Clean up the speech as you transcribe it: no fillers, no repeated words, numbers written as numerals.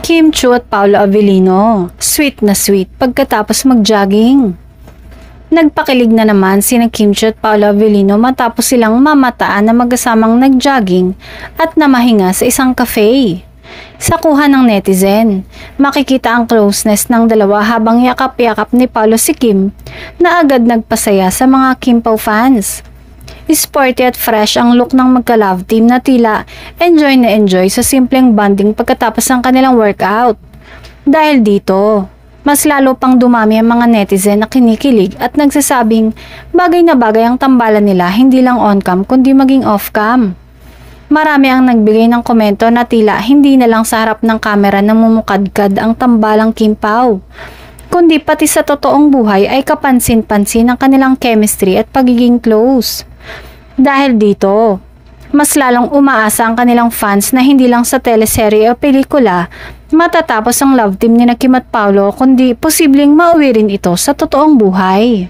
Kim Chiu at Paolo Avellino, sweet na sweet pagkatapos mag-jogging. Nagpakilig na naman sina Kim Chiu at Paolo Avellino matapos silang mamataan na magkasamang nag-jogging at namahinga sa isang cafe. Sa kuha ng netizen, makikita ang closeness ng dalawa habang yakap-yakap ni Paolo si Kim na agad nagpasaya sa mga Kim Pao fans. Sporty at fresh ang look ng magka-love team na tila enjoy na enjoy sa simpleng bonding pagkatapos ng kanilang workout. Dahil dito, mas lalo pang dumami ang mga netizen na kinikilig at nagsasabing bagay na bagay ang tambalan nila hindi lang on-cam kundi maging off-cam. Marami ang nagbigay ng komento na tila hindi na lang sa harap ng kamera namumukadkad ang tambalang Kim Pao, kundi pati sa totoong buhay ay kapansin-pansin ang kanilang chemistry at pagiging close. Dahil dito, mas lalong umaasa ang kanilang fans na hindi lang sa teleserye o pelikula matatapos ang love team ni Kim at Paolo kundi posibleng mauwi rin ito sa totoong buhay.